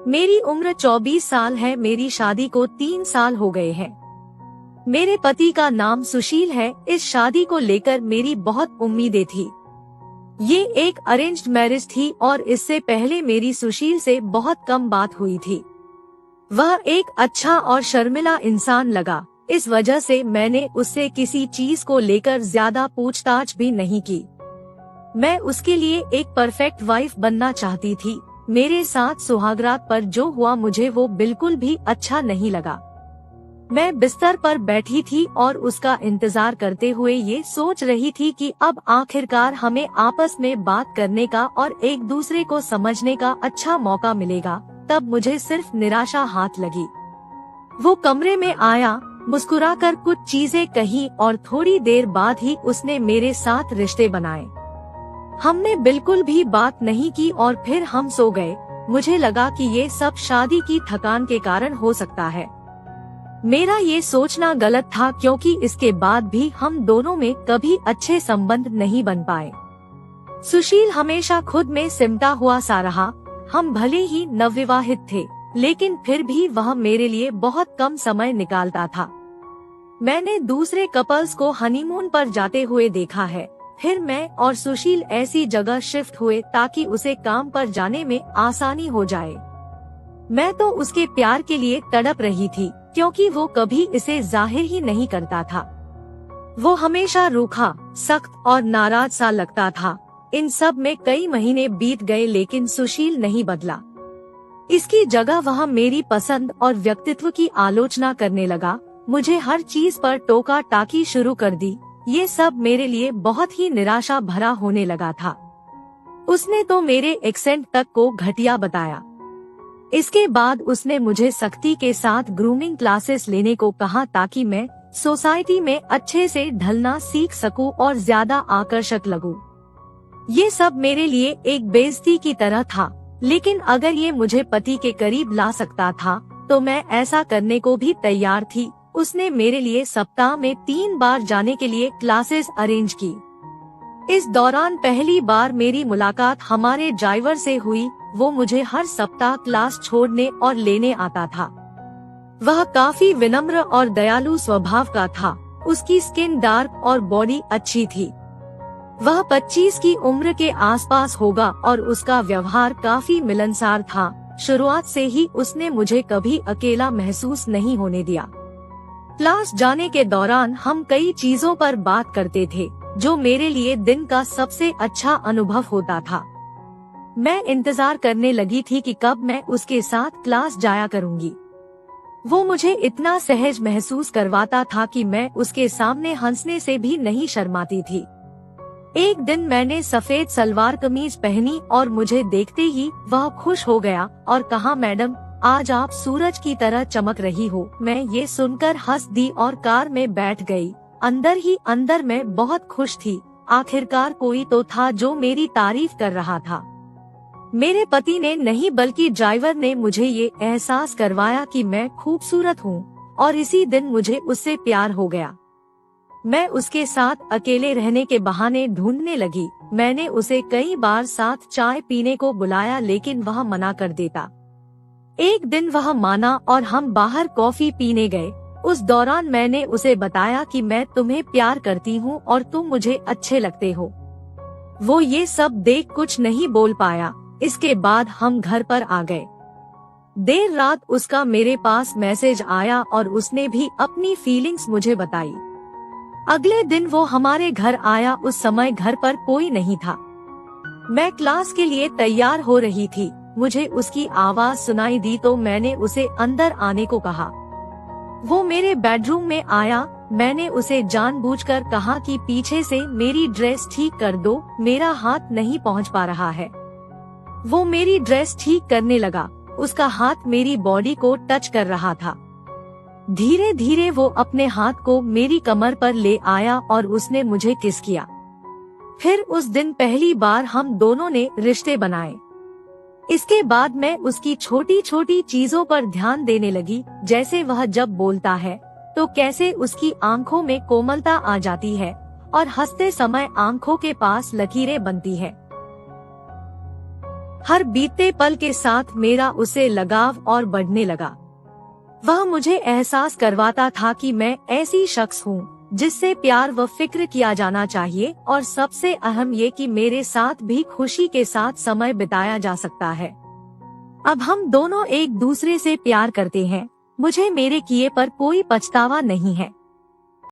मेरी उम्र 24 साल है। मेरी शादी को 3 साल हो गए हैं। मेरे पति का नाम सुशील है। इस शादी को लेकर मेरी बहुत उम्मीदें थी। ये एक अरेंज्ड मैरिज थी और इससे पहले मेरी सुशील से बहुत कम बात हुई थी। वह एक अच्छा और शर्मिला इंसान लगा। इस वजह से मैंने उससे किसी चीज को लेकर ज्यादा पूछताछ भी नहीं की। मैं उसके लिए एक परफेक्ट वाइफ बनना चाहती थी। मेरे साथ सुहागरात पर जो हुआ मुझे वो बिल्कुल भी अच्छा नहीं लगा। मैं बिस्तर पर बैठी थी और उसका इंतजार करते हुए ये सोच रही थी कि अब आखिरकार हमें आपस में बात करने का और एक दूसरे को समझने का अच्छा मौका मिलेगा। तब मुझे सिर्फ निराशा हाथ लगी। वो कमरे में आया, मुस्कुराकर कुछ चीजें कही और थोड़ी देर बाद ही उसने मेरे साथ रिश्ते बनाए। हमने बिल्कुल भी बात नहीं की और फिर हम सो गए। मुझे लगा कि ये सब शादी की थकान के कारण हो सकता है। मेरा ये सोचना गलत था क्योंकि इसके बाद भी हम दोनों में कभी अच्छे संबंध नहीं बन पाए। सुशील हमेशा खुद में सिमटा हुआ सा रहा। हम भले ही नवविवाहित थे, लेकिन फिर भी वह मेरे लिए बहुत कम समय निकालता था। मैंने दूसरे कपल्स को हनीमून पर जाते हुए देखा है। फिर मैं और सुशील ऐसी जगह शिफ्ट हुए ताकि उसे काम पर जाने में आसानी हो जाए। मैं तो उसके प्यार के लिए तड़प रही थी क्योंकि वो कभी इसे जाहिर ही नहीं करता था। वो हमेशा रूखा, सख्त और नाराज सा लगता था। इन सब में कई महीने बीत गए लेकिन सुशील नहीं बदला। इसकी जगह वह मेरी पसंद और व्यक्तित्व की आलोचना करने लगा। मुझे हर चीज पर टोका टाकी शुरू कर दी। ये सब मेरे लिए बहुत ही निराशा भरा होने लगा था। उसने तो मेरे एक्सेंट तक को घटिया बताया। इसके बाद उसने मुझे सख्ती के साथ ग्रूमिंग क्लासेस लेने को कहा ताकि मैं सोसाइटी में अच्छे से ढलना सीख सकूं और ज्यादा आकर्षक लगूं। ये सब मेरे लिए एक बेइज्जती की तरह था, लेकिन अगर ये मुझे पति के करीब ला सकता था तो मैं ऐसा करने को भी तैयार थी। उसने मेरे लिए सप्ताह में 3 बार जाने के लिए क्लासेस अरेंज की। इस दौरान पहली बार मेरी मुलाकात हमारे ड्राइवर से हुई। वो मुझे हर सप्ताह क्लास छोड़ने और लेने आता था। वह काफी विनम्र और दयालु स्वभाव का था। उसकी स्किन डार्क और बॉडी अच्छी थी। वह 25 की उम्र के आसपास होगा और उसका व्यवहार काफी मिलनसार था। शुरुआत से ही उसने मुझे कभी अकेला महसूस नहीं होने दिया। क्लास जाने के दौरान हम कई चीजों पर बात करते थे, जो मेरे लिए दिन का सबसे अच्छा अनुभव होता था। मैं इंतजार करने लगी थी कि कब मैं उसके साथ क्लास जाया करूंगी। वो मुझे इतना सहज महसूस करवाता था कि मैं उसके सामने हंसने से भी नहीं शर्माती थी। एक दिन मैंने सफेद सलवार कमीज पहनी और मुझे देखते ही वह खुश हो गया और कहा, मैडम आज आप सूरज की तरह चमक रही हो। मैं ये सुनकर हंस दी और कार में बैठ गई। अंदर ही अंदर मैं बहुत खुश थी। आखिरकार कोई तो था जो मेरी तारीफ कर रहा था। मेरे पति ने नहीं बल्कि ड्राइवर ने मुझे ये एहसास करवाया कि मैं खूबसूरत हूँ और इसी दिन मुझे उससे प्यार हो गया। मैं उसके साथ अकेले रहने के बहाने ढूंढने लगी। मैंने उसे कई बार साथ चाय पीने को बुलाया लेकिन वह मना कर देता। एक दिन वह माना और हम बाहर कॉफी पीने गए। उस दौरान मैंने उसे बताया कि मैं तुम्हें प्यार करती हूँ और तुम मुझे अच्छे लगते हो। वो ये सब देख कुछ नहीं बोल पाया। इसके बाद हम घर पर आ गए। देर रात उसका मेरे पास मैसेज आया और उसने भी अपनी फीलिंग्स मुझे बताई। अगले दिन वो हमारे घर आया। उस समय घर पर कोई नहीं था। मैं क्लास के लिए तैयार हो रही थी। मुझे उसकी आवाज सुनाई दी तो मैंने उसे अंदर आने को कहा। वो मेरे बेडरूम में आया। मैंने उसे जानबूझकर कहा कि पीछे से मेरी ड्रेस ठीक कर दो, मेरा हाथ नहीं पहुंच पा रहा है। वो मेरी ड्रेस ठीक करने लगा। उसका हाथ मेरी बॉडी को टच कर रहा था। धीरे धीरे वो अपने हाथ को मेरी कमर पर ले आया और उसने मुझे किस किया। फिर उस दिन पहली बार हम दोनों ने रिश्ते बनाए। इसके बाद मैं उसकी छोटी छोटी चीजों पर ध्यान देने लगी, जैसे वह जब बोलता है तो कैसे उसकी आंखों में कोमलता आ जाती है और हंसते समय आंखों के पास लकीरें बनती है। हर बीतते पल के साथ मेरा उसे लगाव और बढ़ने लगा। वह मुझे एहसास करवाता था कि मैं ऐसी शख्स हूँ जिससे प्यार व फिक्र किया जाना चाहिए, और सबसे अहम ये कि मेरे साथ भी खुशी के साथ समय बिताया जा सकता है। अब हम दोनों एक दूसरे से प्यार करते हैं। मुझे मेरे किए पर कोई पछतावा नहीं है।